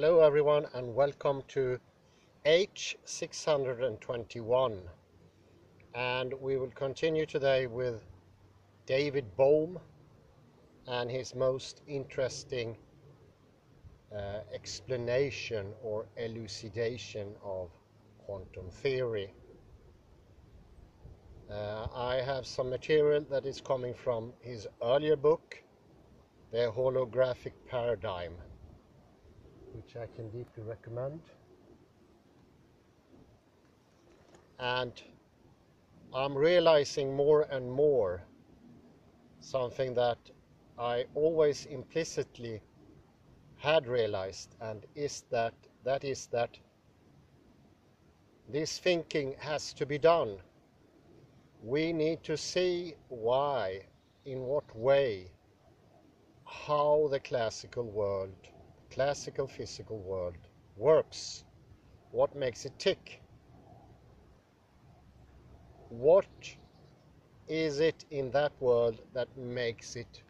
Hello everyone and welcome to H621, and we will continue today with David Bohm and his most interesting explanation or elucidation of quantum theory. I have some material that is coming from his earlier book, The Holographic Paradigm, which I can deeply recommend. And I'm realizing more and more something that I always implicitly had realized, and that is that this thinking has to be done. We need to see why, in what way, how the classical world, classical physical world works, what makes it tick. What is it in that world that makes it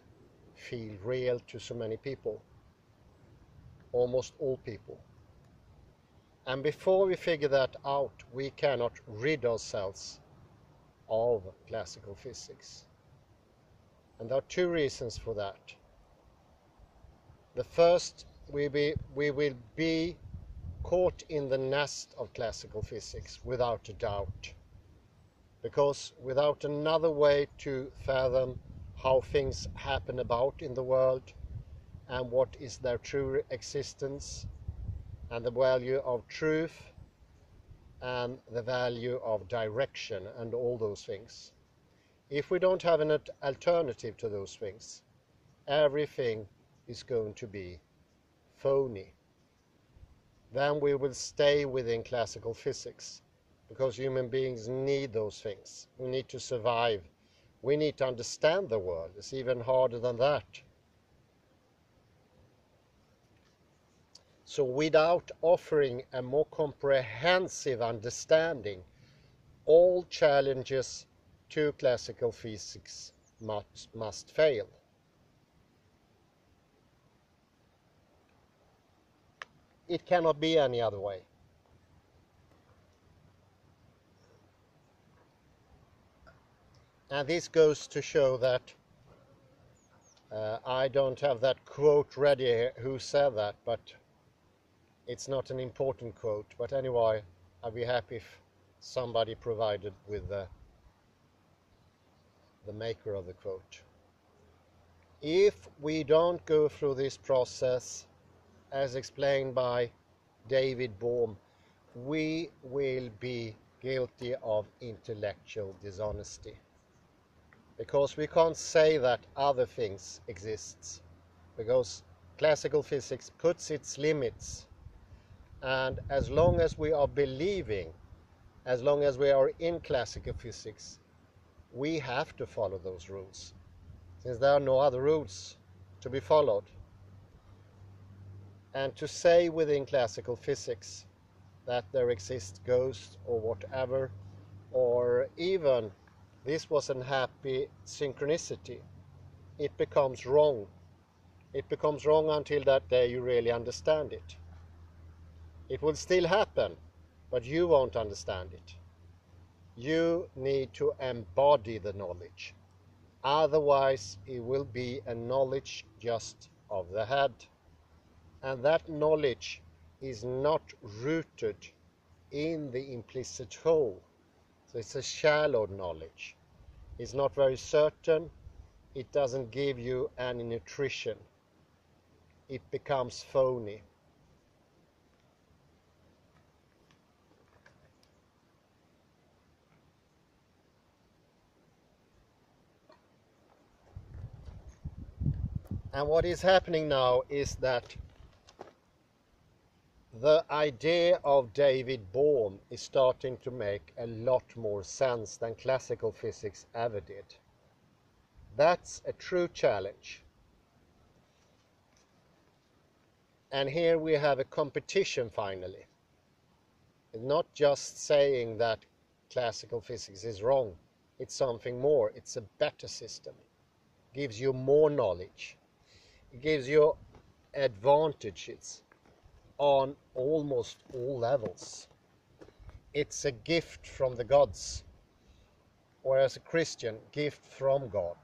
feel real to so many people? Almost all people. And before we figure that out, we cannot rid ourselves of classical physics. And there are two reasons for that. The first, we will be caught in the nest of classical physics without a doubt. Because without another way to fathom how things happen about in the world and what is their true existence and the value of truth and the value of direction and all those things. If we don't have an alternative to those things, everything is going to be phony. Then we will stay within classical physics, because human beings need those things. We need to survive. We need to understand the world. It's even harder than that. So without offering a more comprehensive understanding, all challenges to classical physics must fail. It cannot be any other way. And this goes to show that I don't have that quote ready here, who said that, but it's not an important quote. But anyway, I'd be happy if somebody provided with the maker of the quote. If we don't go through this process, as explained by David Bohm, we will be guilty of intellectual dishonesty. Because we can't say that other things exist, because classical physics puts its limits, and as long as we are believing, as long as we are in classical physics, we have to follow those rules, since there are no other rules to be followed. And to say within classical physics that there exist ghosts or whatever, or even this was a happy synchronicity, it becomes wrong. It becomes wrong until that day you really understand it. It will still happen, but you won't understand it. You need to embody the knowledge. Otherwise, it will be a knowledge just of the head. And that knowledge is not rooted in the implicit whole. So it's a shallow knowledge. It's not very certain. It doesn't give you any nutrition. It becomes phony. And what is happening now is that the idea of David Bohm is starting to make a lot more sense than classical physics ever did. That's a true challenge. And here we have a competition finally. Not just saying that classical physics is wrong. It's something more. It's a better system. It gives you more knowledge. It gives you advantages. on almost all levels. It's a gift from the gods, or as a Christian, gift from God.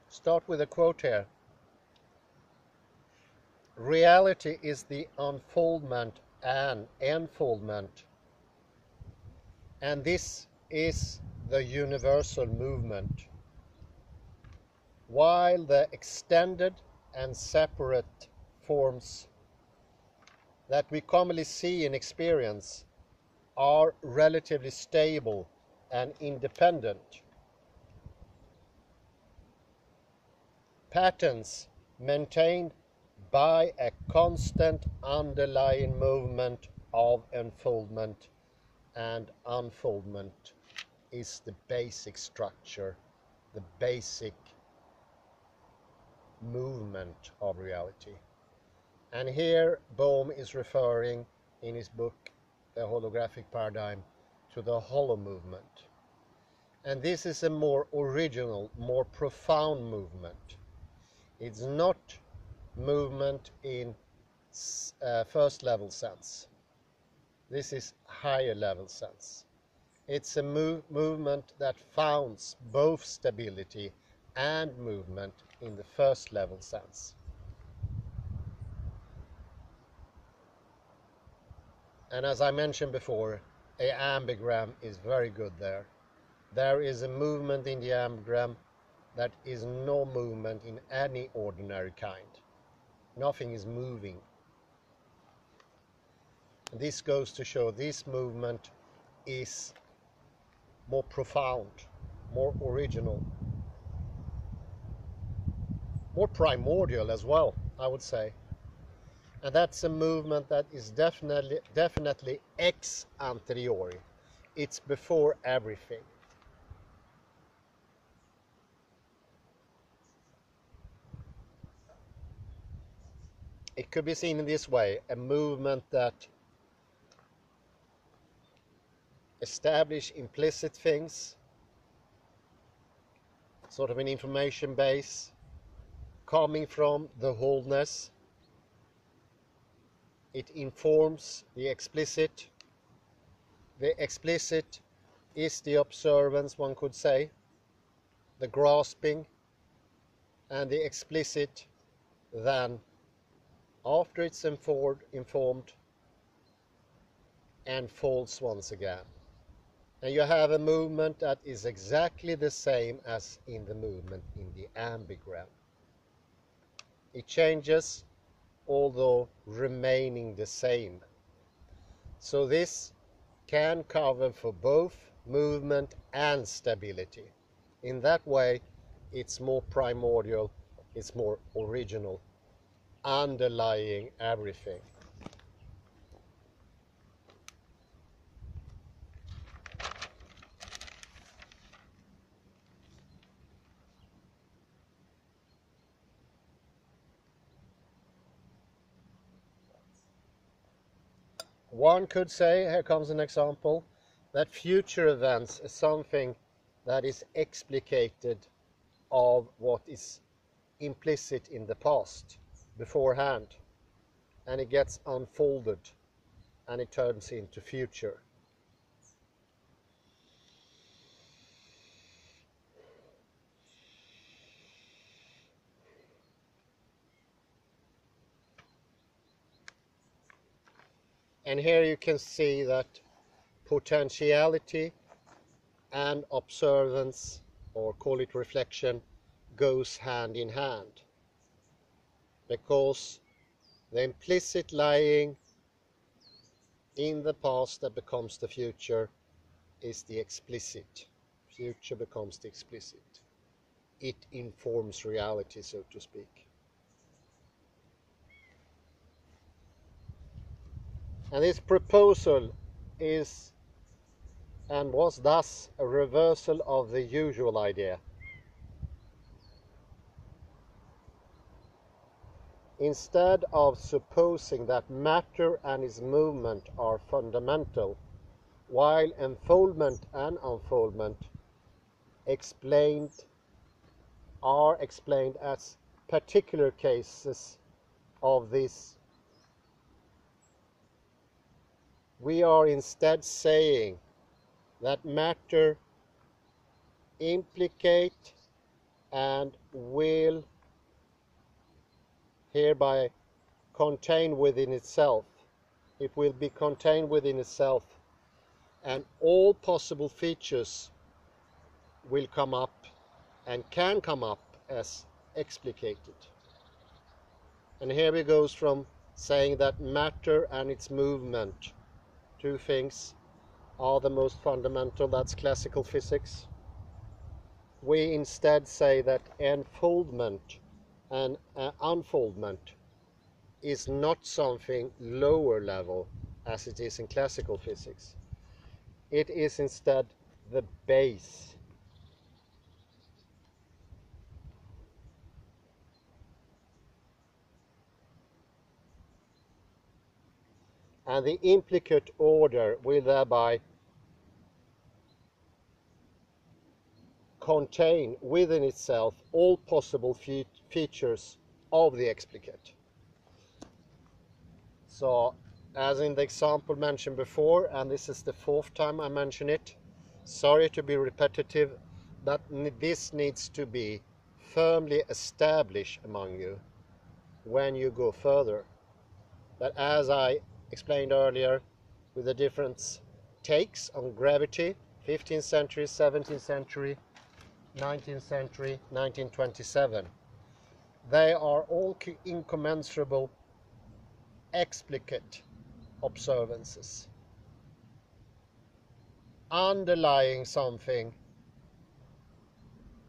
Start with a quote here. Reality is the unfoldment and enfoldment, and this is the universal movement, while the extended and separate forms that we commonly see in experience are relatively stable and independent. Patterns maintained by a constant underlying movement of enfoldment and unfoldment is the basic structure, the basic movement of reality. And here Bohm is referring in his book The Holographic Paradigm to the hollow movement. And this is a more original, more profound movement. It's not movement in first level sense. This is higher level sense. It's a movement that founds both stability and movement in the first level sense. And as I mentioned before, a ambigram is very good there. There is a movement in the ambigram that is no movement in any ordinary kind. Nothing is moving. This goes to show this movement is more profound, more original, more primordial as well, I would say. And that's a movement that is definitely ex anteriori. It's before everything. It could be seen in this way, a movement that establishes implicit things, sort of an information base, coming from the wholeness. It informs the explicit. The explicit is the observance, one could say, the grasping, and the explicit then, after it's informed, unfolds once again. And you have a movement that is exactly the same as in the movement in the ambigram. It changes, although remaining the same. So this can cover for both movement and stability. In that way, it's more primordial, it's more original, underlying everything. One could say, here comes an example, that future events is something that is explicated of what is implicit in the past beforehand, and it gets unfolded and it turns into future. And here you can see that potentiality and observance, or call it reflection, goes hand in hand, because the implicit lying in the past that becomes the future is the explicit. Future becomes the explicit. It informs reality, so to speak. And this proposal is and was thus a reversal of the usual idea instead of supposing that matter and its movement are fundamental, while enfoldment and unfoldment are explained as particular cases of this, we are instead saying that matter implicate and will hereby contain within itself. It will be contained within itself, and all possible features will come up and can come up as explicated. And here we goes from saying that matter and its movement, two things, are the most fundamental, that's classical physics. We instead say that enfoldment and unfoldment is not something lower level as it is in classical physics. It is instead the base. And the implicate order will thereby contain within itself all possible features of the explicate. So, as in the example mentioned before, and this is the fourth time I mention it, sorry to be repetitive, but this needs to be firmly established among you when you go further. That, as I explained earlier, with the different takes on gravity, 15th century, 17th century, 19th century, 1927, they are all incommensurable explicate observances. Underlying something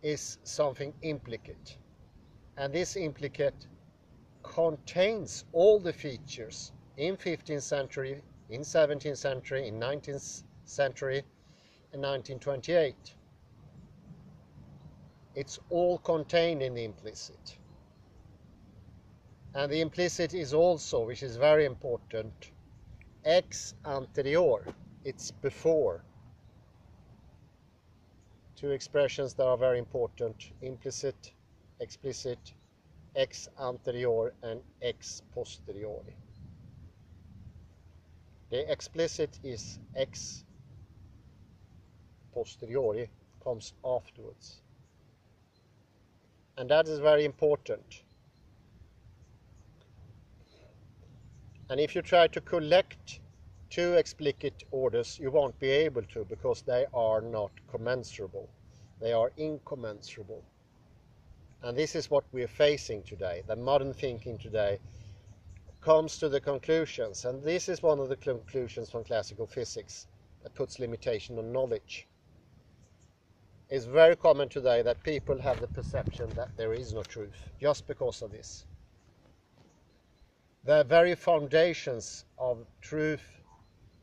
is something implicate, and this implicate contains all the features in 15th century, in 17th century, in 19th century, and 1928. It's all contained in the implicit. And the implicit is also, which is very important, ex anterior, it's before. Two expressions that are very important, implicit, explicit, ex anterior and ex posteriori. The explicit is ex posteriori, comes afterwards. And that is very important. And if you try to collect two explicit orders, you won't be able to, because they are not commensurable. They are incommensurable. And this is what we're facing today. The modern thinking today comes to the conclusions, and this is one of the conclusions from classical physics that puts limitation on knowledge. It's very common today that people have the perception that there is no truth just because of this. The very foundations of truth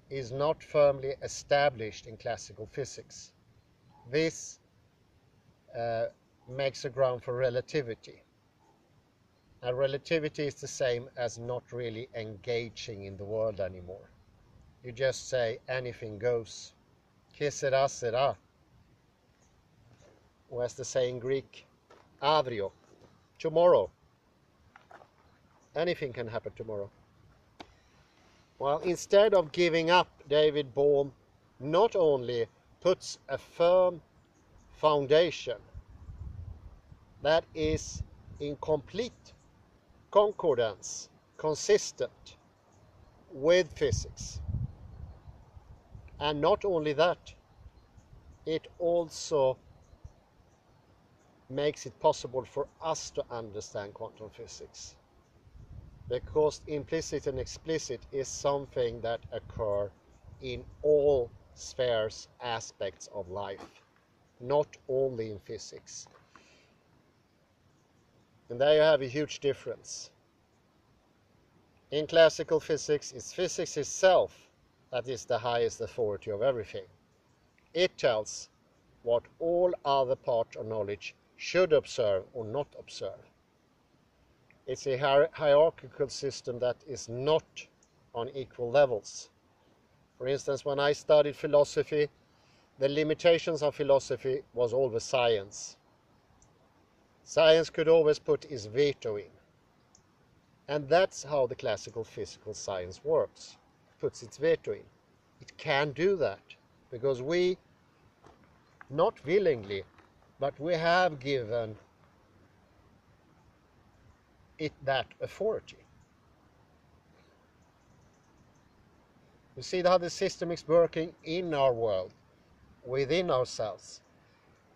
is not firmly established in classical physics. This makes a ground for relativity. And relativity is the same as not really engaging in the world anymore. You just say anything goes. Que sera, sera. Or as they say in Greek, avrio, tomorrow. Anything can happen tomorrow. Well, instead of giving up, David Bohm not only puts a firm foundation that is in complete concordance, consistent with physics. And not only that, it also makes it possible for us to understand quantum physics. Because implicit and explicit is something that occur in all spheres, aspects of life, not only in physics. And there you have a huge difference. In classical physics, it's physics itself that is the highest authority of everything. It tells what all other parts of knowledge should observe or not observe. It's a hierarchical system that is not on equal levels. For instance, when I studied philosophy, the limitations of philosophy was always science. Science could always put its veto in. And that's how the classical physical science works. It puts its veto in. It can do that because we, not willingly, but we have given it that authority. You see how the system is working in our world, within ourselves.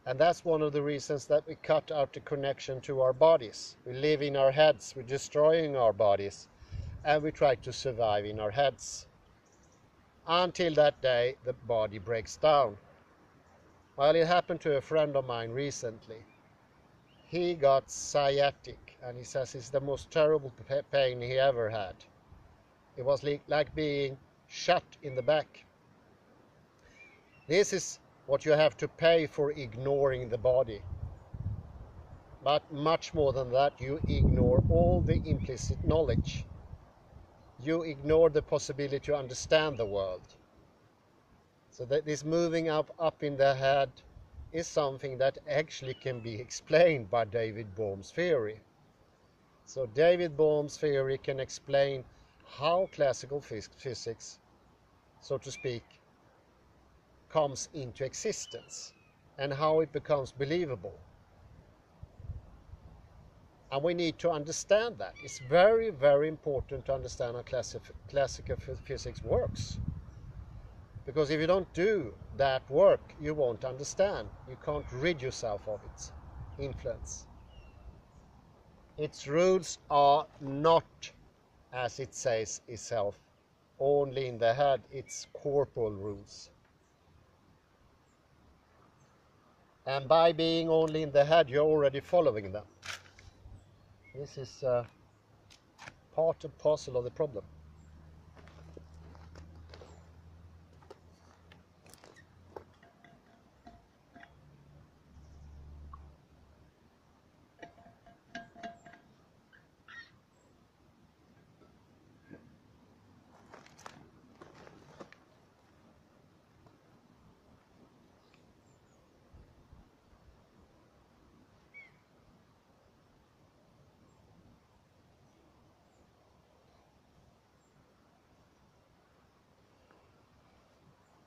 And that's one of the reasons that we cut out the connection to our bodies. We live in our heads, we're destroying our bodies, and we try to survive in our heads. Until that day, the body breaks down. Well, it happened to a friend of mine recently. He got sciatic, and he says it's the most terrible pain he ever had. It was like being shot in the back. This is what you have to pay for ignoring the body. But much more than that, you ignore all the implicit knowledge. You ignore the possibility to understand the world. So that this moving up in the head is something that actually can be explained by David Bohm's theory. So David Bohm's theory can explain how classical physics, so to speak, comes into existence and how it becomes believable. And we need to understand that. It's very, very important to understand how classical physics works. Because if you don't do that work, you won't understand. You can't rid yourself of its influence. Its rules are not, as it says itself, only in the head. It's corporal rules. And by being only in the head, you're already following them. This is part and parcel of the problem.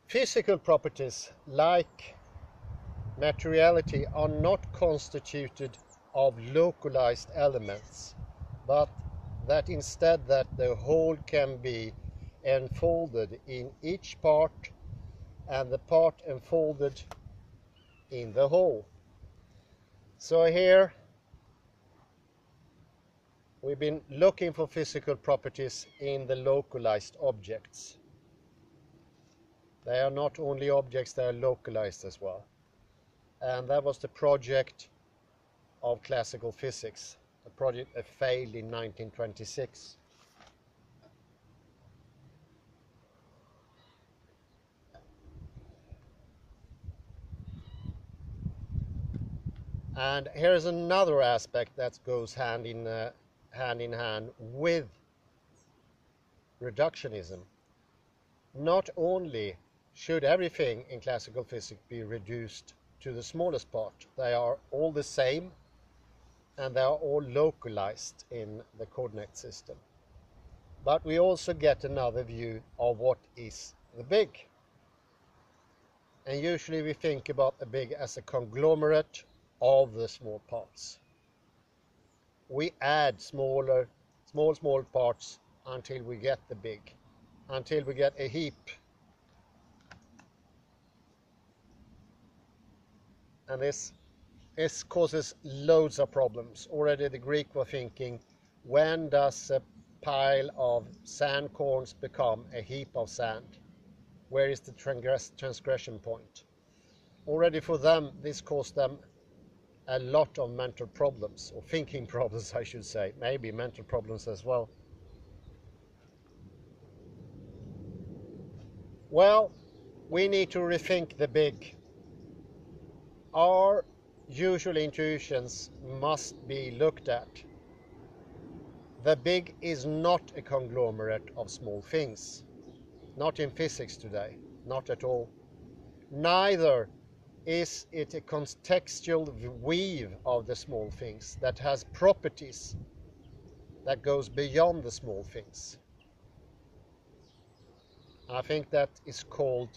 Physical properties, like materiality, are not constituted of localized elements, but that instead that the whole can be enfolded in each part and the part enfolded in the whole. So here we've been looking for physical properties in the localized objects. They are not only objects, they are localized as well. And that was the project of classical physics, a project that failed in 1926. And here's another aspect that goes hand in hand with reductionism. Not only should everything in classical physics be reduced to the smallest part, they are all the same and they are all localized in the coordinate system. But we also get another view of what is the big. And usually we think about the big as a conglomerate of the small parts. We add small parts until we get the big, until we get a heap. And this causes loads of problems. Already the Greek were thinking, when does a pile of sand corns become a heap of sand? Where is the transgression point? Already for them, this caused them a lot of mental problems, or thinking problems I should say, maybe mental problems as well. Well, we need to rethink the big. Our usual intuitions must be looked at. The big is not a conglomerate of small things. Not in physics today, not at all. Neither is it a contextual weave of the small things that has properties that goes beyond the small things. I think that is called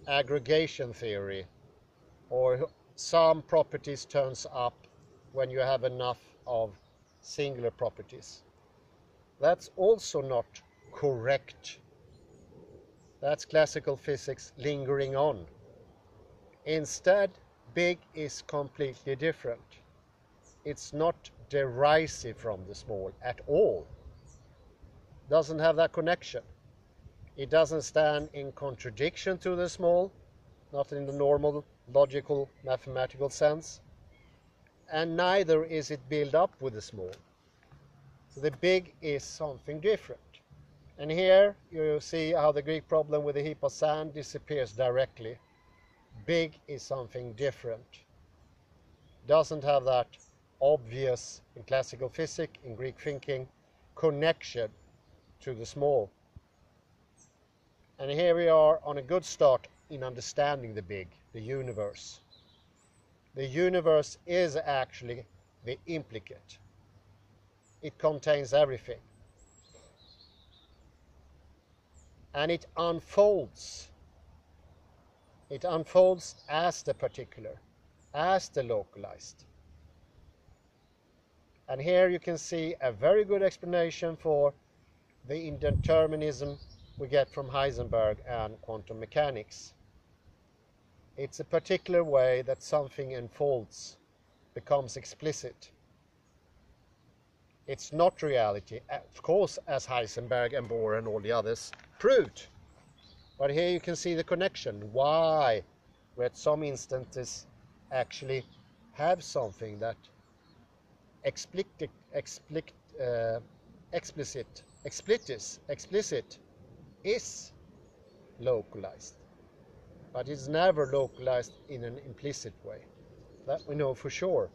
aggregation theory, or some properties turns up when you have enough of singular properties. That's also not correct. That's classical physics lingering on. Instead, big is completely different. It's not derisive from the small at all. Doesn't have that connection. It doesn't stand in contradiction to the small, not in the normal logical mathematical sense, and neither is it built up with the small. So the big is something different. And here you see how the Greek problem with a heap of sand disappears directly. Big is something different. Doesn't have that obvious, in classical physics, in Greek thinking, connection to the small. And here we are on a good start in understanding the big, the universe. The universe is actually the implicate. It contains everything. And it unfolds. It unfolds as the particular, as the localized. And here you can see a very good explanation for the indeterminism we get from Heisenberg and quantum mechanics. It's a particular way that something unfolds, becomes explicit. It's not reality, of course, as Heisenberg and Bohr and all the others proved. But here you can see the connection. Why we at some instances actually have something that explicit is localized, but it's never localized in an implicit way. That we know for sure.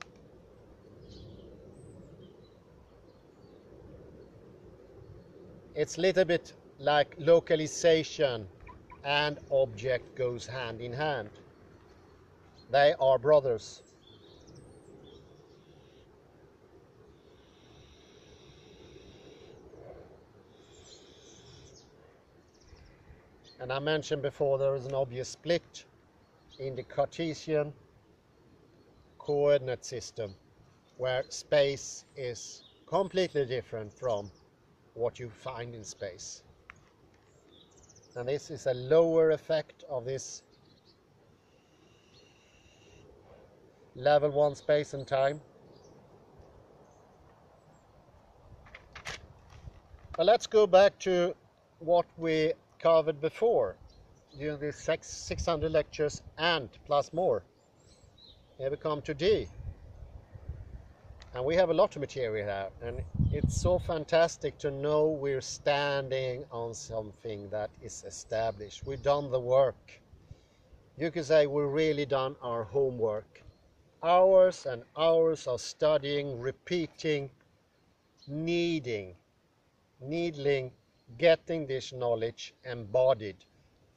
It's a little bit like localization and object goes hand in hand. They are brothers. And I mentioned before there is an obvious split in the Cartesian coordinate system, where space is completely different from what you find in space. And this is a lower effect of this level 1 space and time. But let's go back to what we covered before during these 600 lectures and plus more. Here we come to D. And we have a lot of material here, and it's so fantastic to know we're standing on something that is established. We've done the work. You could say we've really done our homework. Hours and hours of studying, repeating, needling, getting this knowledge embodied.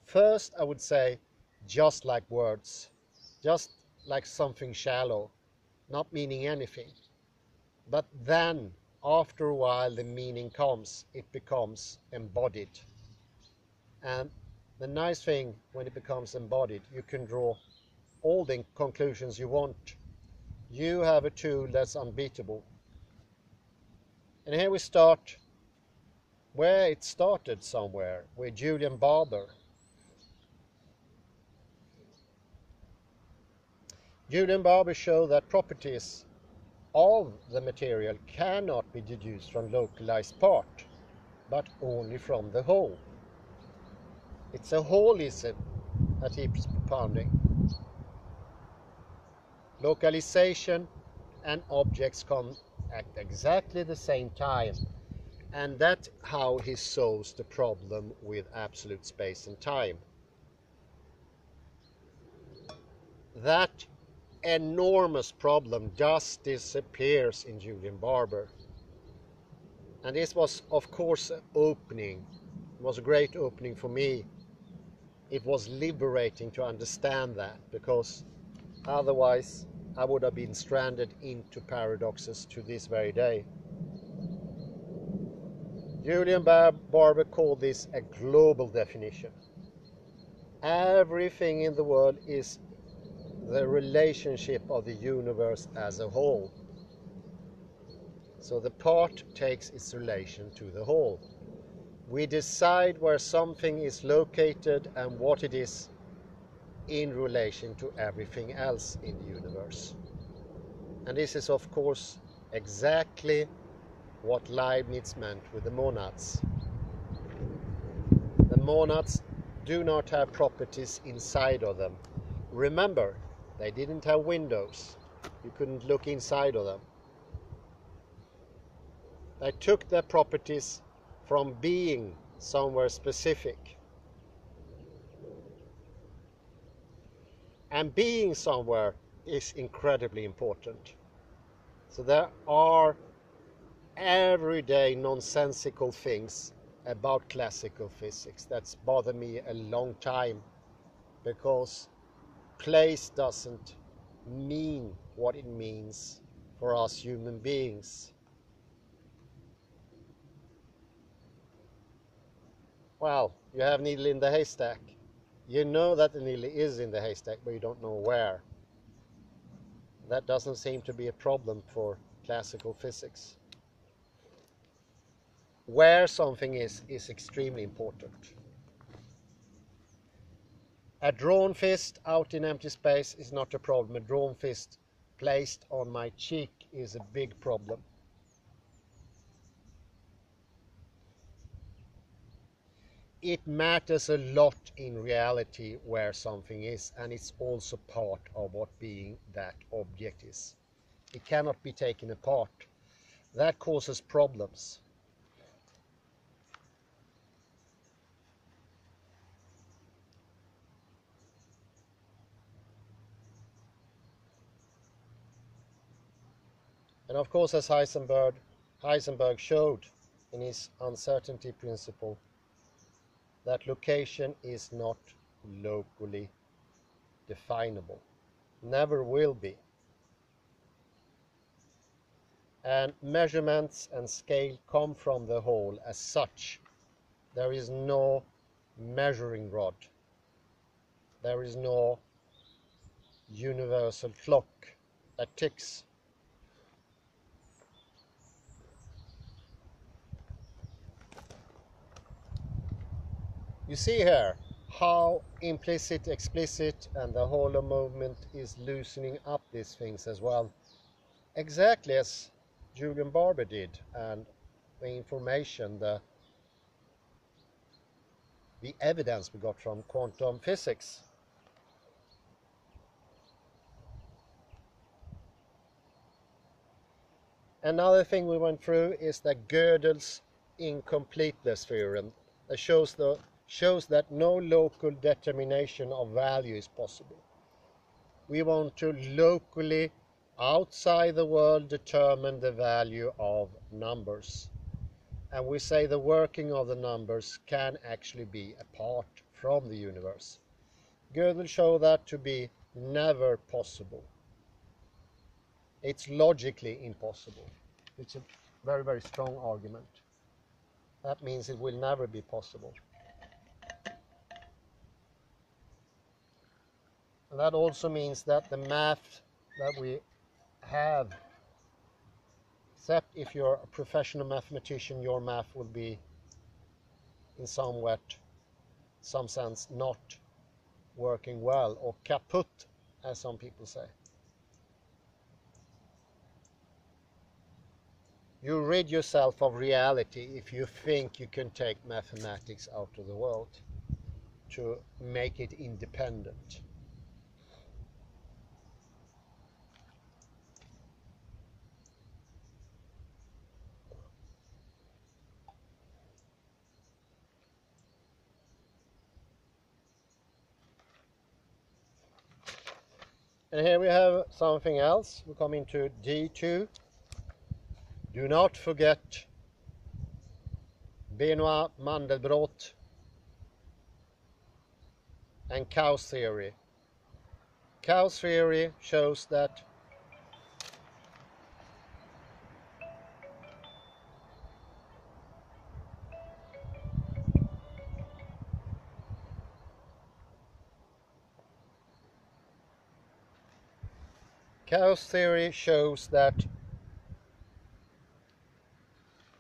First, I would say, just like words, just like something shallow, not meaning anything. But then, after a while, the meaning comes. It becomes embodied. And the nice thing, when it becomes embodied, you can draw all the conclusions you want. You have a tool that's unbeatable. And here we start where it started somewhere, with Julian Barber. Julian Barber showed that properties of the material cannot be deduced from localized part, but only from the whole. It's a holism that he's propounding. Localization and objects come at exactly the same time, and that's how he solves the problem with absolute space and time. That enormous problem just disappears in Julian Barber. And this was, of course, an opening. It was a great opening for me. It was liberating to understand that, because otherwise I would have been stranded into paradoxes to this very day. Julian Barber called this a global definition. Everything in the world is the relationship of the universe as a whole. So the part takes its relation to the whole. We decide where something is located and what it is in relation to everything else in the universe. And this is, of course, exactly what Leibniz meant with the monads. The monads do not have properties inside of them. Remember, they didn't have windows. You couldn't look inside of them. They took their properties from being somewhere specific. And being somewhere is incredibly important. So there are everyday nonsensical things about classical physics that's bothered me a long time, because place doesn't mean what it means for us human beings. Well, you have needle in the haystack. You know that the needle is in the haystack, but you don't know where. That doesn't seem to be a problem for classical physics. Where something is extremely important. A drawn fist out in empty space is not a problem. A drawn fist placed on my cheek is a big problem. It matters a lot in reality where something is, and it's also part of what being that object is. It cannot be taken apart. That causes problems. And of course, as Heisenberg showed in his uncertainty principle, that location is not locally definable, never will be. And measurements and scale come from the whole as such. There is no measuring rod. There is no universal clock that ticks. You see here how implicit, explicit, and the Holo movement is loosening up these things as well. Exactly as Julian Barber did, and the information, the evidence we got from quantum physics. Another thing we went through is the Girdles Incompleteness theorem that shows that no local determination of value is possible. We want to locally, outside the world, determine the value of numbers. And we say the working of the numbers can actually be apart from the universe. Gödel showed that to be never possible. It's logically impossible. It's a very, very strong argument. That means it will never be possible. And that also means that the math that we have, except if you're a professional mathematician, your math will be in some sense not working well, or kaput, as some people say. You rid yourself of reality if you think you can take mathematics out of the world to make it independent. And here we have something else. We come into D2. Do not forget Benoit Mandelbrot and chaos theory. Chaos theory shows that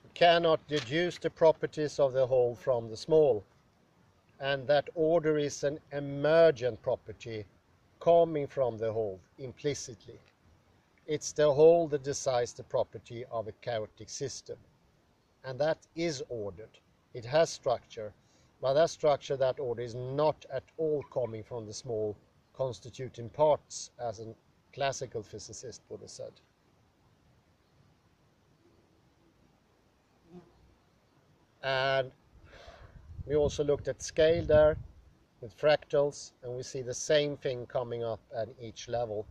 you cannot deduce the properties of the whole from the small, and that order is an emergent property coming from the whole implicitly. It's the whole that decides the property of a chaotic system, and that is ordered. It has structure, but that structure, that order, is not at all coming from the small constituting parts, as a classical physicist would have said. And we also looked at scale there with fractals, and we see the same thing coming up at each level.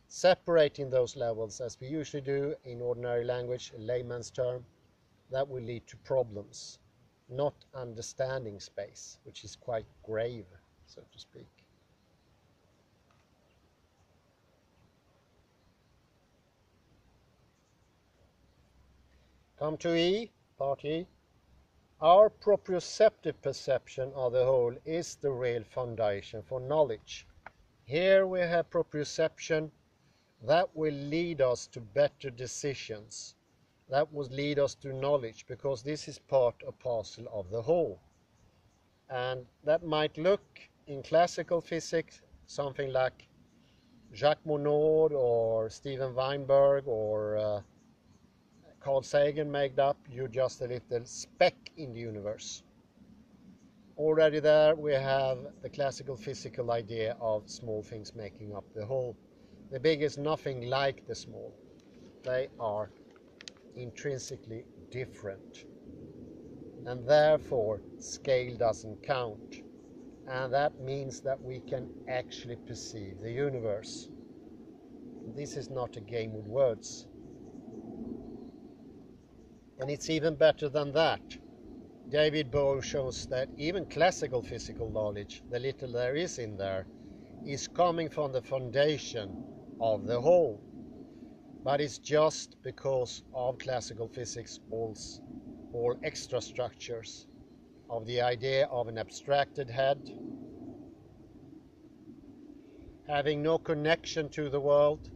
Separating those levels, as we usually do in ordinary language, a layman's term, that will lead to problems, not understanding space, which is quite grave, so to speak. Come to E, part E. Our proprioceptive perception of the whole is the real foundation for knowledge. Here we have proprioception that will lead us to better decisions. That will lead us to knowledge, because this is part and parcel of the whole. And that might look in classical physics something like Jacques Monod or Steven Weinberg or Carl Sagan made up, you're just a little speck in the universe. Already there we have the classical physical idea of small things making up the whole. The big is nothing like the small. They are intrinsically different. And therefore scale doesn't count. And that means that we can actually perceive the universe. This is not a game with words. And it's even better than that. David Bohm shows that even classical physical knowledge, the little there is in there, is coming from the foundation of the whole. But it's just because of classical physics all extra structures of the idea of an abstracted head, having no connection to the world,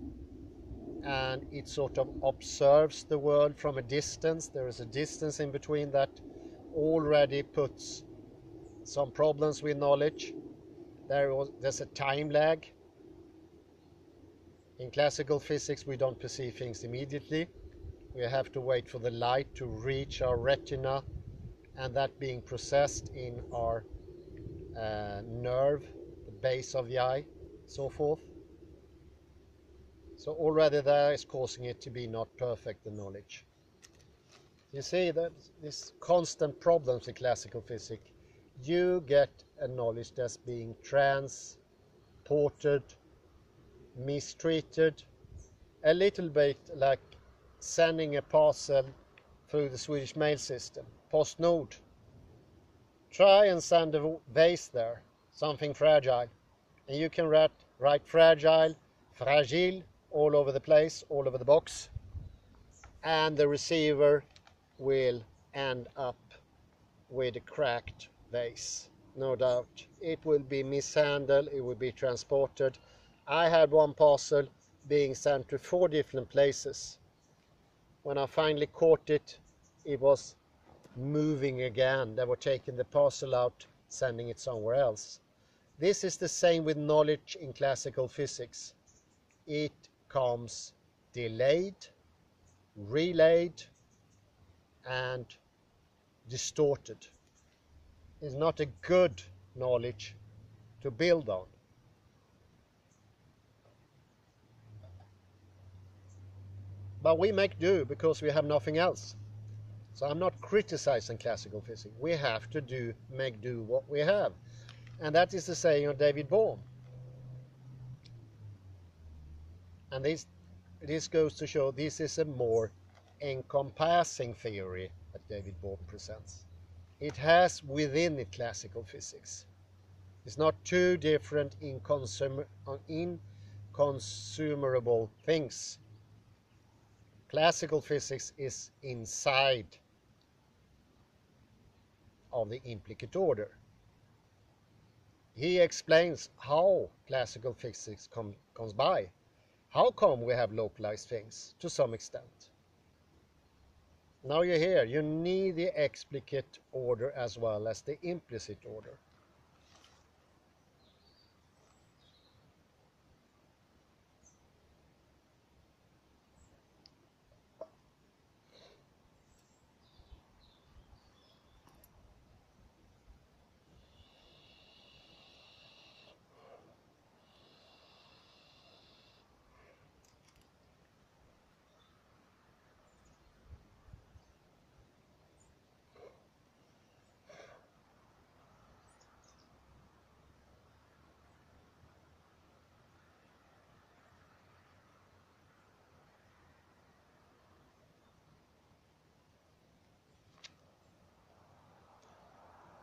and it sort of observes the world from a distance. There is a distance in between that already puts some problems with knowledge. There's a time lag. In classical physics, we don't perceive things immediately. We have to wait for the light to reach our retina, and that being processed in our nerve, the base of the eye, so forth. So already there is causing it to be not perfect, the knowledge. You see that this constant problems in classical physics. You get a knowledge that's being transported, mistreated, a little bit like sending a parcel through the Swedish mail system, PostNord. Try and send a vase there, something fragile, and you can write fragile, fragile, all over the place, all over the box, and the receiver will end up with a cracked vase, no doubt. It will be mishandled, it will be transported. I had one parcel being sent to 4 different places. When I finally caught it, it was moving again. They were taking the parcel out, sending it somewhere else. This is the same with knowledge in classical physics. It comes delayed, relayed, and distorted. It's not a good knowledge to build on. But we make do because we have nothing else. So I'm not criticizing classical physics. We have to make do what we have. And that is the saying of David Bohm. And this goes to show this is a more encompassing theory that David Bohm presents. It has within it classical physics. It's not two different inconsumable things. Classical physics is inside of the implicate order. He explains how classical physics comes by. How come we have localized things to some extent? Now you're here. You need the explicit order as well as the implicit order.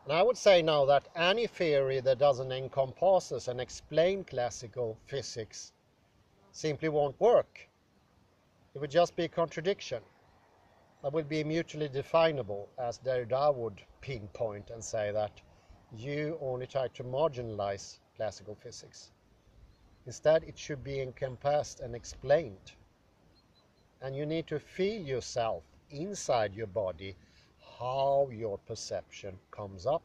And I would say now that any theory that doesn't encompass and explain classical physics simply won't work. It would just be a contradiction. That would be mutually definable, as Derrida would pinpoint and say that you only try to marginalize classical physics. Instead, it should be encompassed and explained. And you need to feel yourself inside your body how your perception comes up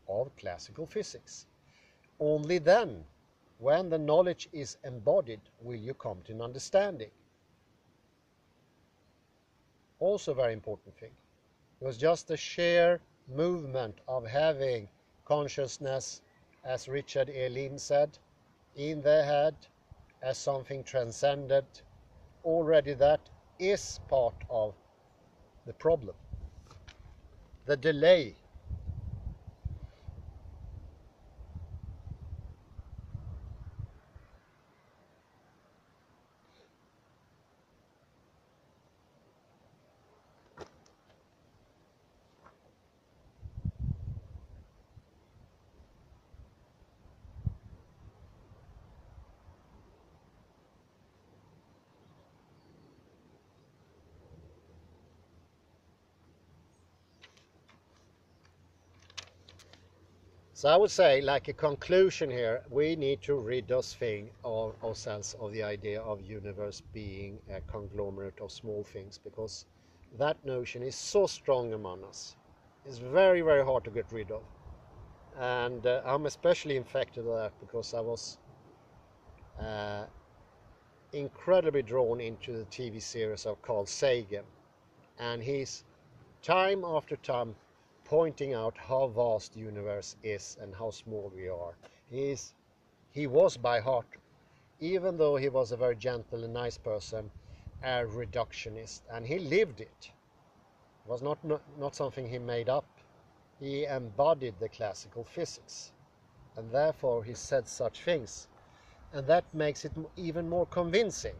of classical physics. Only then, when the knowledge is embodied, will you come to an understanding. Also a very important thing. It was just the sheer movement of having consciousness, as Richard E. Lynn said, in their head as something transcended. Already that is part of the problem. The delay. So I would say, like a conclusion here, we need to rid ourselves of the idea of universe being a conglomerate of small things, because that notion is so strong among us. It's very, very hard to get rid of. And I'm especially infected with that because I was incredibly drawn into the TV series of Carl Sagan. And he's time after time pointing out how vast the universe is and how small we are. He was by heart, even though he was a very gentle and nice person, a reductionist, and he lived it. It was not something he made up. He embodied the classical physics, and therefore he said such things, and that makes it even more convincing.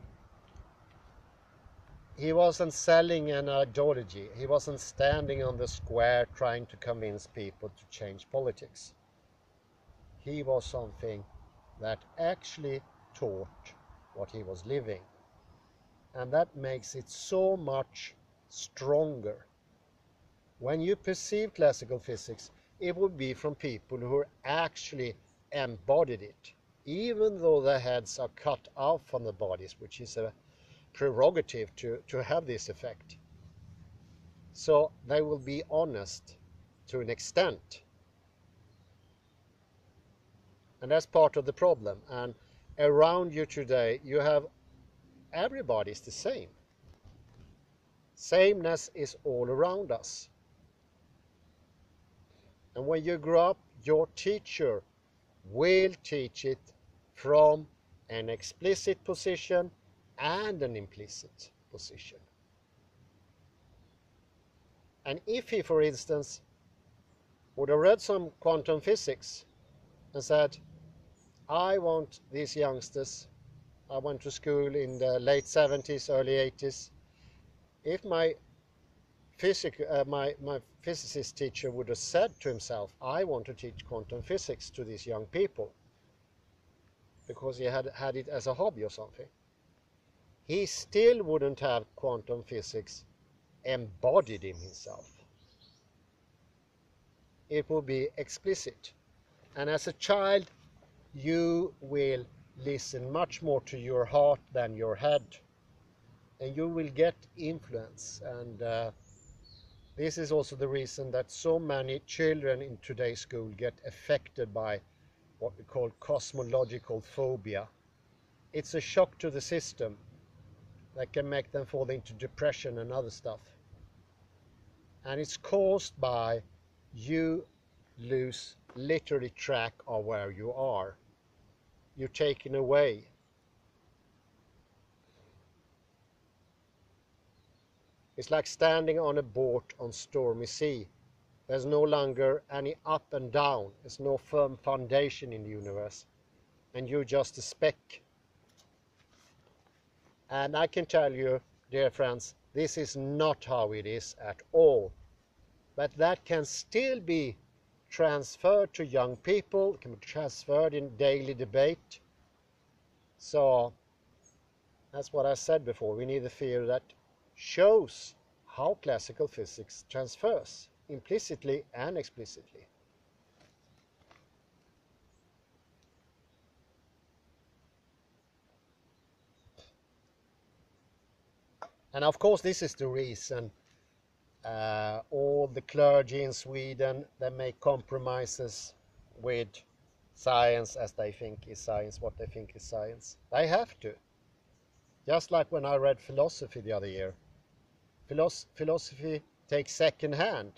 He wasn't selling an ideology. He wasn't standing on the square trying to convince people to change politics. He was something that actually taught what he was living. And that makes it so much stronger. When you perceive classical physics, it would be from people who actually embodied it, even though their heads are cut out from the bodies, which is a prerogative to have this effect. So they will be honest to an extent. And that's part of the problem. And around you today, you have everybody's the same. Sameness is all around us. And when you grow up, your teacher will teach it from an explicit position and an implicit position. And if he, for instance, would have read some quantum physics and said, I want these youngsters I went to school in the late 70s, early 80s. If my my physicist teacher would have said to himself, I want to teach quantum physics to these young people, because he had it as a hobby or something, he still wouldn't have quantum physics embodied in himself. It will be explicit. And as a child, you will listen much more to your heart than your head. And you will get influence. And this is also the reason that so many children in today's school get affected by what we call cosmological phobia. It's a shock to the system that can make them fall into depression and other stuff. And it's caused by you lose literally track of where you are. You're taken away. It's like standing on a boat on stormy sea. There's no longer any up and down. There's no firm foundation in the universe. And you're just a speck. And I can tell you, dear friends, this is not how it is at all. But that can still be transferred to young people, can be transferred in daily debate. So that's what I said before. We need a theory that shows how classical physics transfers, implicitly and explicitly. And of course, this is the reason all the clergy in Sweden, they make compromises with science as they think is science, what they think is science. They have to. Just like when I read philosophy the other year. Philosophy takes second hand.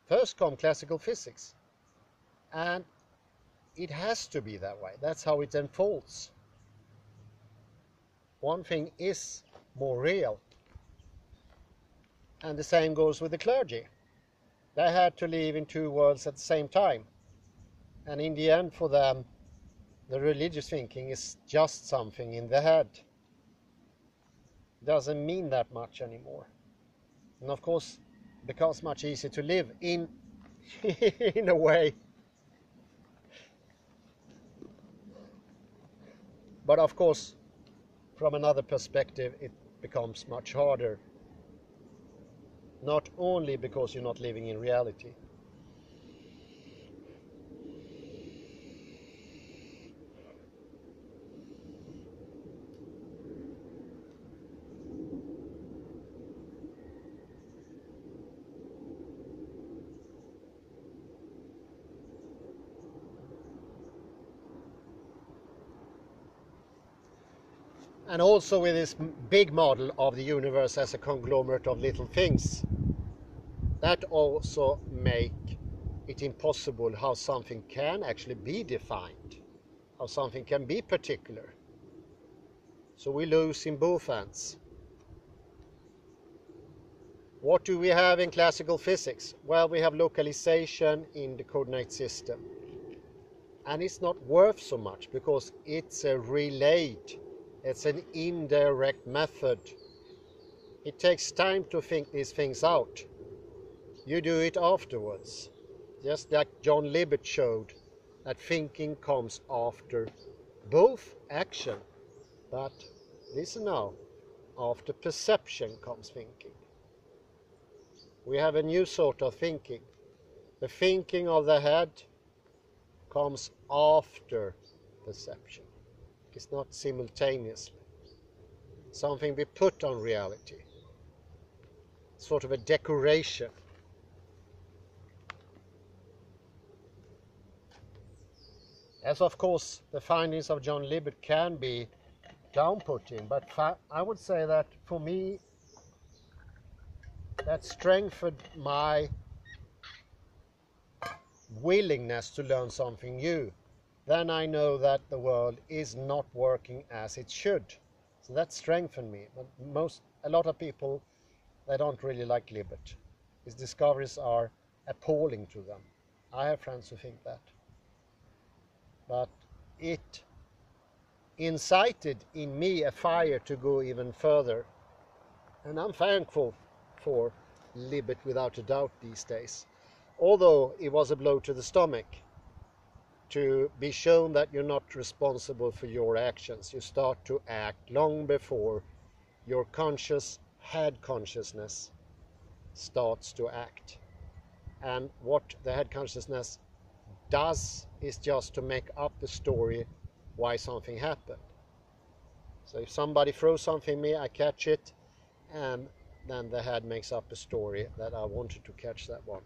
First come classical physics. And it has to be that way. That's how it unfolds. One thing is more real. And the same goes with the clergy. They had to live in two worlds at the same time. And in the end, for them, the religious thinking is just something in the head. Doesn't mean that much anymore. And of course, it becomes much easier to live in a way. But of course, from another perspective, it becomes much harder. Not only because you're not living in reality. And also with this big model of the universe as a conglomerate of little things, that also make it impossible how something can actually be defined, how something can be particular. So we lose in both ends. What do we have in classical physics? Well, we have localization in the coordinate system. And it's not worth so much because it's a relayed, it's an indirect method. It takes time to think these things out. You do it afterwards. Just like John Libet showed, that thinking comes after both action. But listen now, after perception comes thinking. We have a new sort of thinking. The thinking of the head comes after perception. It's not simultaneously. Something we put on reality. Sort of a decoration. As of course the findings of John Libet can be down-putting, but I would say that for me that strengthened my willingness to learn something new. Then I know that the world is not working as it should. So that strengthened me. But a lot of people, they don't really like Libet. His discoveries are appalling to them. I have friends who think that. But it incited in me a fire to go even further. And I'm thankful for Libet without a doubt these days. Although it was a blow to the stomach to be shown that you're not responsible for your actions. You start to act long before your conscious head consciousness starts to act. And what the head consciousness does is just to make up a story why something happened. So if somebody throws something at me, I catch it, and then the head makes up a story that I wanted to catch that one.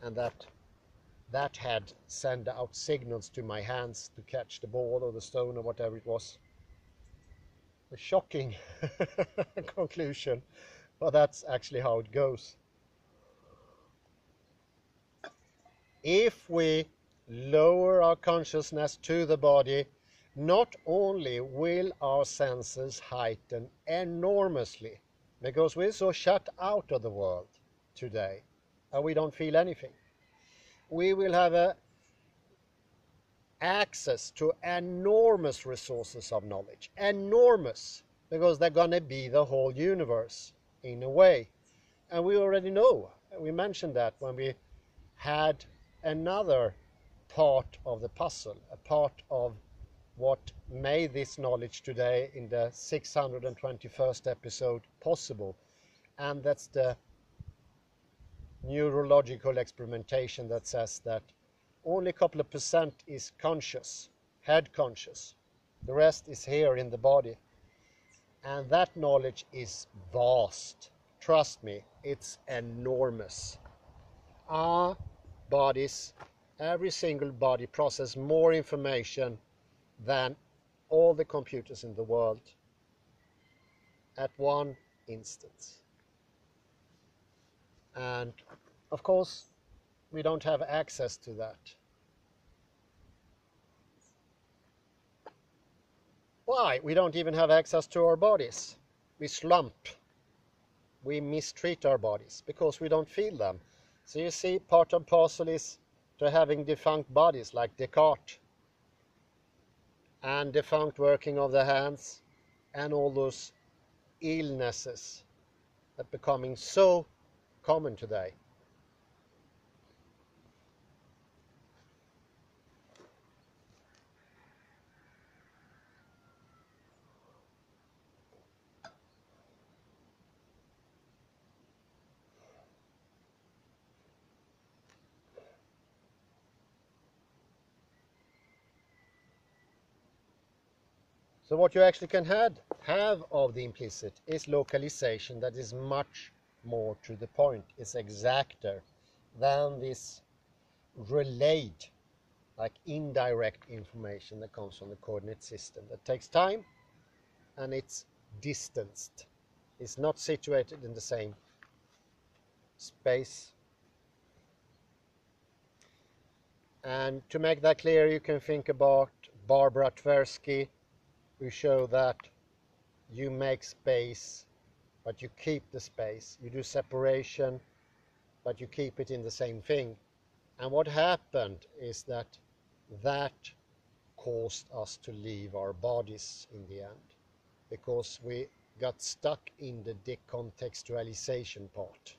And that head send out signals to my hands to catch the ball or the stone or whatever it was. A shocking conclusion, but that's actually how it goes. If we lower our consciousness to the body, not only will our senses heighten enormously, because we're so shut out of the world today, and we don't feel anything. We will have access to enormous resources of knowledge. Enormous, because they're going to be the whole universe in a way. And we already know, we mentioned that when we had another part of the puzzle, a part of what made this knowledge today in the 621st episode possible. And that's the Neurological Experimentation that says that only a couple of percent is conscious, head conscious. The rest is here in the body. And that knowledge is vast. Trust me, it's enormous. Our bodies, every single body processes more information than all the computers in the world at one instance. And of course, we don't have access to that. Why? We don't even have access to our bodies. We slump. We mistreat our bodies because we don't feel them. So you see, part and parcel is to having defunct bodies like Descartes, and defunct working of the hands, and all those illnesses that are becoming so common today. So what you actually can have of the implicit is localization that is much more to the point, is exacter than this relayed, like indirect information that comes from the coordinate system. That takes time and it's distanced. It's not situated in the same space. And to make that clear, you can think about Barbara Tversky, who show that you make space, but you keep the space. You do separation, but you keep it in the same thing. And what happened is that caused us to leave our bodies in the end, because we got stuck in the decontextualization part.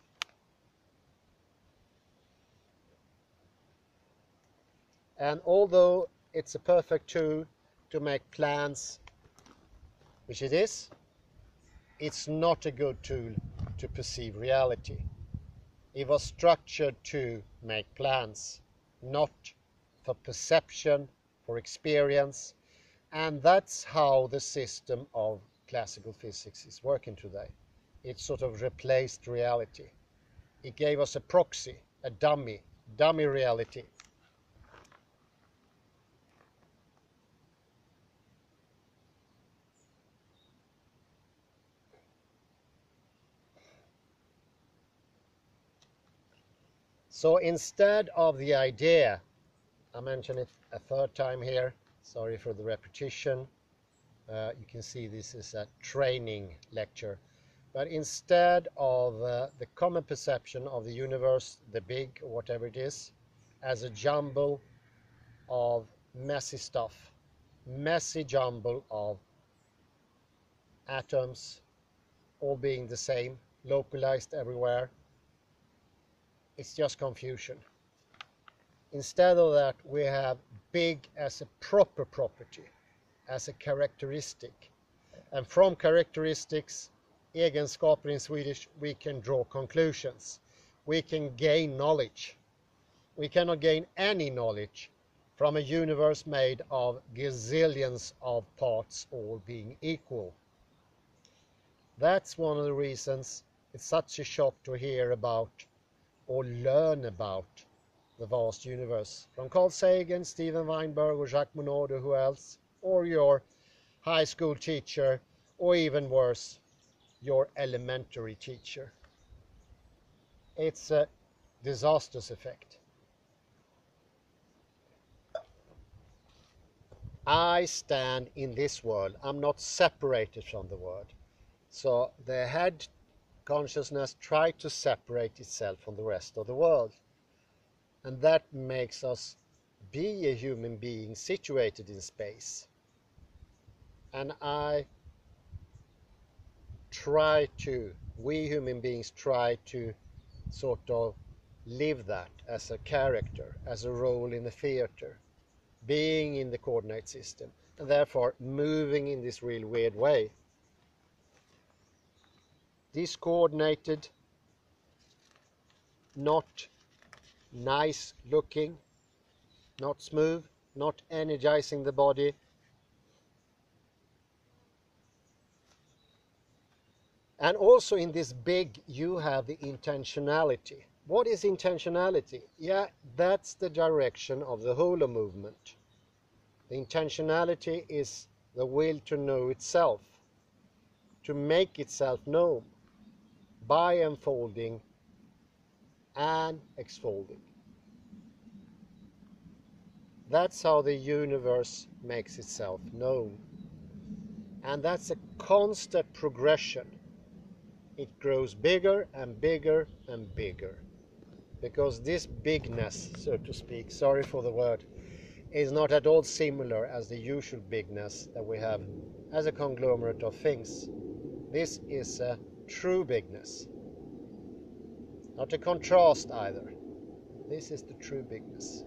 And although it's a perfect tool to make plans, which it is, it's not a good tool to perceive reality. It was structured to make plans, not for perception, for experience. And that's how the system of classical physics is working today. It sort of replaced reality. It gave us a proxy, a dummy reality. So instead of the idea, I mentioned it a third time here, sorry for the repetition. You can see this is a training lecture. But instead of the common perception of the universe, the big, or whatever it is, as a jumble of messy stuff, messy jumble of atoms all being the same, localized everywhere. It's just confusion. Instead of that, we have big as a proper property, as a characteristic. And from characteristics, egenskaper in Swedish, we can draw conclusions. We can gain knowledge. We cannot gain any knowledge from a universe made of gazillions of parts all being equal. That's one of the reasons it's such a shock to hear about or learn about the vast universe from Carl Sagan, Steven Weinberg, or Jacques Monod, or who else, or your high school teacher, or even worse, your elementary teacher. It's a disastrous effect. I stand in this world. I'm not separated from the world. So the head consciousness tries to separate itself from the rest of the world. And that makes us be a human being situated in space. And we human beings try to sort of live that as a character, as a role in the theater, being in the coordinate system, and therefore moving in this real weird way. Discoordinated, not nice looking, not smooth, not energizing the body. And also in this big, you have the intentionality. What is intentionality? Yeah, that's the direction of the holo movement. The intentionality is the will to know itself, to make itself known by unfolding and exfolding. That's how the universe makes itself known. And that's a constant progression. It grows bigger and bigger and bigger. Because this bigness, so to speak, sorry for the word, is not at all similar as the usual bigness that we have as a conglomerate of things. This is a true bigness. Not a contrast either. This is the true bigness.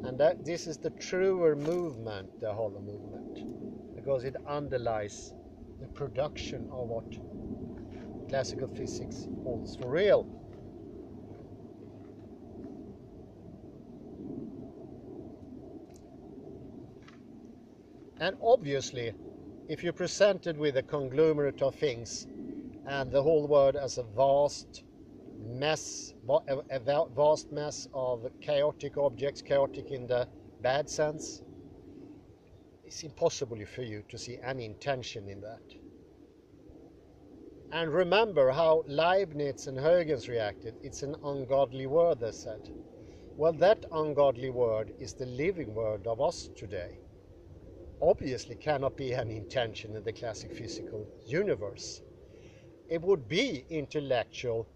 And this is the truer movement, the holo movement, because it underlies the production of what classical physics holds for real. And obviously, if you're presented with a conglomerate of things and the whole world as a vast mess of chaotic objects, chaotic in the bad sense, it's impossible for you to see any intention in that. And remember how Leibniz and Huygens reacted. It's an ungodly word, they said. Well, that ungodly word is the living word of us today. Obviously cannot be any intention in the classic physical universe. It would be intellectual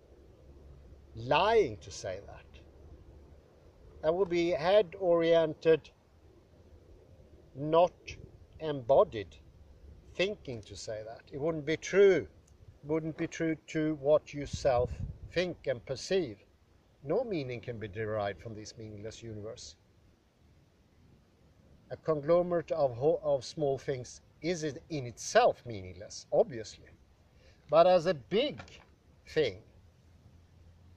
lying to say that. That would be head-oriented, not embodied thinking to say that. It wouldn't be true. It wouldn't be true to what you self think and perceive. No meaning can be derived from this meaningless universe. A conglomerate of small things is in itself meaningless, obviously. But as a big thing,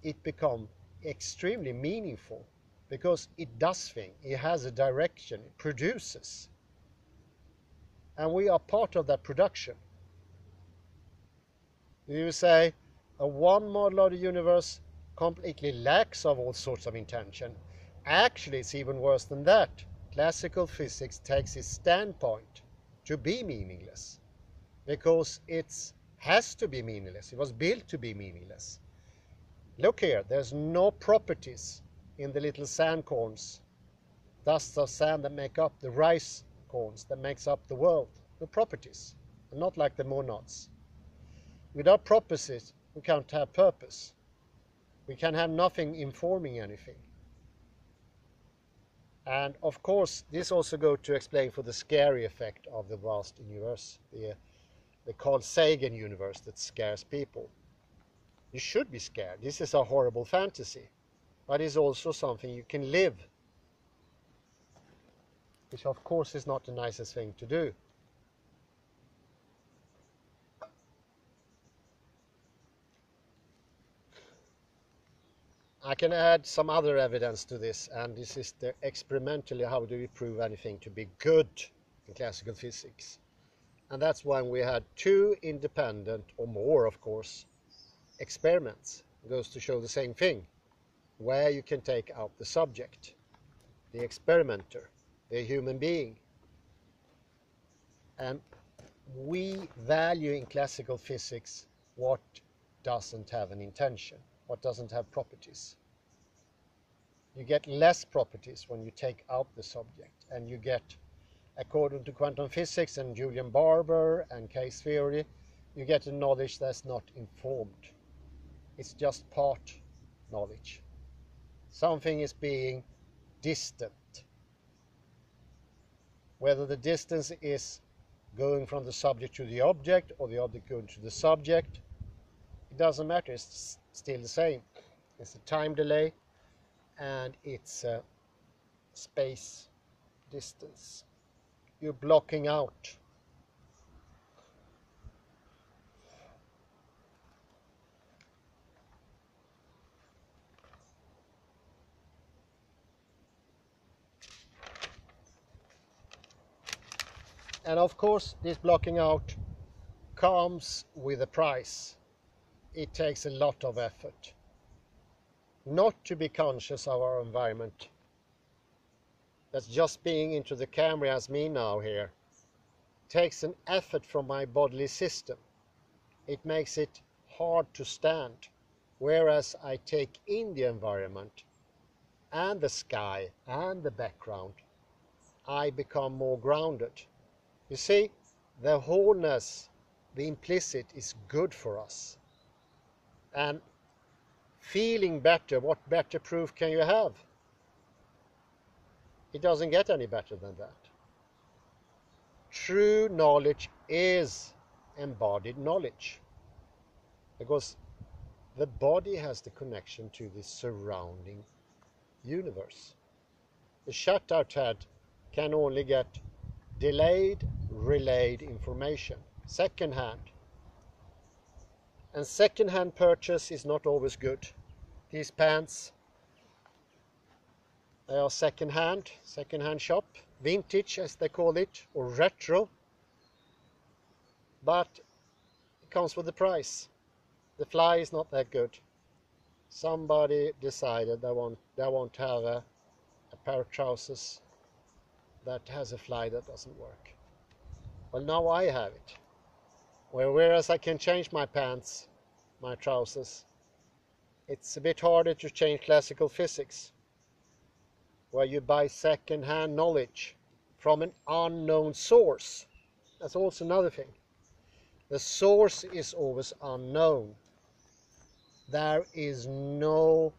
it becomes extremely meaningful because it does things, it has a direction, it produces. And we are part of that production. You say a one model of the universe completely lacks of all sorts of intention. Actually, it's even worse than that. Classical physics takes its standpoint to be meaningless because it has to be meaningless. It was built to be meaningless. Look here, there's no properties in the little sand corns, dusts of sand that make up the rice corns that makes up the world. No properties, not like the monads. Without properties, we can't have purpose. We can have nothing informing anything. And of course, this also goes to explain for the scary effect of the vast universe, the Carl Sagan universe that scares people. You should be scared. This is a horrible fantasy, but it's also something you can live, which of course is not the nicest thing to do. I can add some other evidence to this, and this is the experimentally how do we prove anything to be good in classical physics. And that's when we had two independent, or more of course, experiments. It goes to show the same thing, where you can take out the subject, the experimenter, the human being. And we value in classical physics what doesn't have an intention, what doesn't have properties. You get less properties when you take out the subject, and you get, according to quantum physics and Julian Barber and case theory, you get a knowledge that's not informed. It's just part knowledge. Something is being distant. Whether the distance is going from the subject to the object or the object going to the subject, it doesn't matter, it's still the same. It's a time delay and it's a space distance. You're blocking out. And of course, this blocking out comes with a price. It takes a lot of effort. Not to be conscious of our environment. That's just being into the camera as me now here. Takes an effort from my bodily system. It makes it hard to stand. Whereas I take in the environment and the sky and the background, I become more grounded. You see, the wholeness, the implicit is good for us. And feeling better, what better proof can you have? It doesn't get any better than that. True knowledge is embodied knowledge, because the body has the connection to the surrounding universe. The shut-out head can only get delayed, relayed information, second-hand. And second-hand purchase is not always good. These pants, they are second-hand shop, vintage as they call it, or retro. But it comes with a price. The fly is not that good. Somebody decided they want to have a pair of trousers that has a fly that doesn't work. Well, now I have it. Whereas I can change my pants, my trousers, it's a bit harder to change classical physics, where you buy second-hand knowledge from an unknown source. That's also another thing. The source is always unknown. There is no,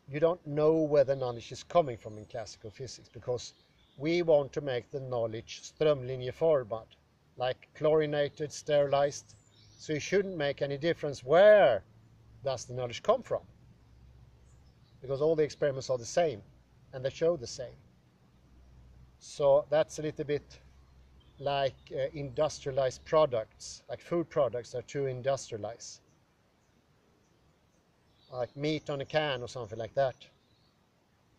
you don't know where the knowledge is coming from in classical physics, because we want to make the knowledge strömlinjeformad, like chlorinated, sterilized. So it shouldn't make any difference where does the knowledge come from, because all the experiments are the same and they show the same. So that's a little bit like industrialized products, like food products are too industrialized, like meat on a can or something like that.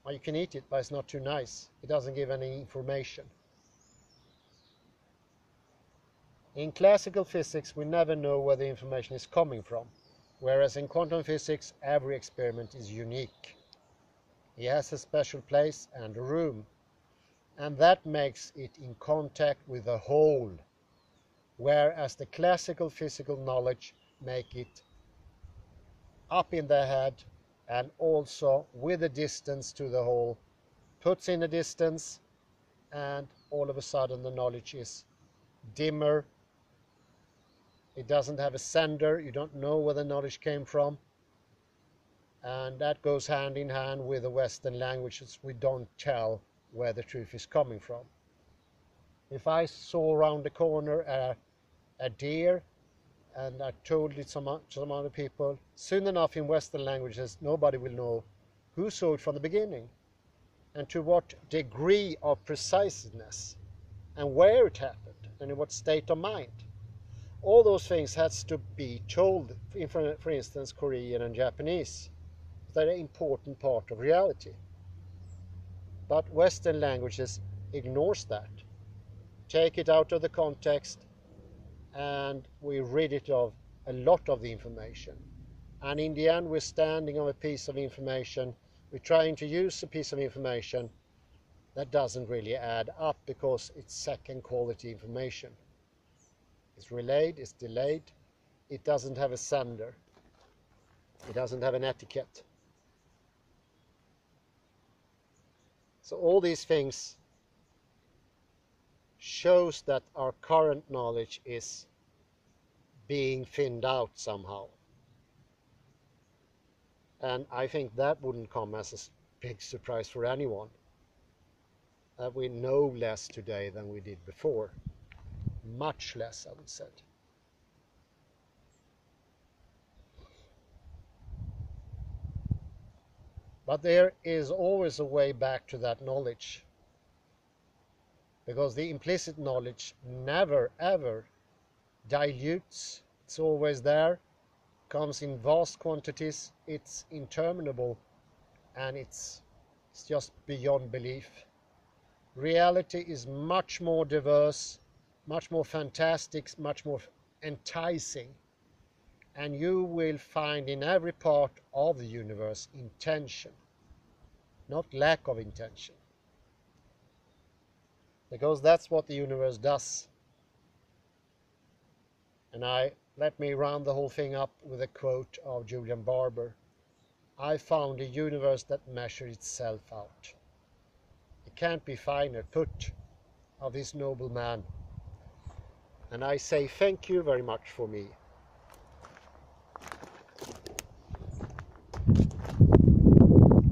Well, you can eat it, but it's not too nice. It doesn't give any information. In classical physics, we never know where the information is coming from, whereas in quantum physics, every experiment is unique. It has a special place and a room, and that makes it in contact with the whole, whereas the classical physical knowledge make it up in the head and also with a distance to the whole, puts in a distance, and all of a sudden the knowledge is dimmer. It doesn't have a sender. You don't know where the knowledge came from. And that goes hand in hand with the Western languages. We don't tell where the truth is coming from. If I saw around the corner a deer and I told it to some other people, soon enough in Western languages nobody will know who saw it from the beginning and to what degree of preciseness and where it happened and in what state of mind. All those things has to be told in, for instance, Korean and Japanese. They're an important part of reality. But Western languages ignores that. Take it out of the context and we rid it of a lot of the information. And in the end we're standing on a piece of information, we're trying to use a piece of information that doesn't really add up because it's second quality information. It's relayed, it's delayed, it doesn't have a sender, it doesn't have an etiquette. So all these things shows that our current knowledge is being thinned out somehow. And I think that wouldn't come as a big surprise for anyone, that we know less today than we did before. Much less, I would say. But there is always a way back to that knowledge, because the implicit knowledge never ever dilutes. It's always there, comes in vast quantities, it's interminable, and it's just beyond belief. Reality is much more diverse, much more fantastic, much more enticing, and you will find in every part of the universe intention, not lack of intention, because that's what the universe does. And let me round the whole thing up with a quote of Julian Barber. I found a universe that measured itself out. It can't be finer put of this noble man. And I say thank you very much for me.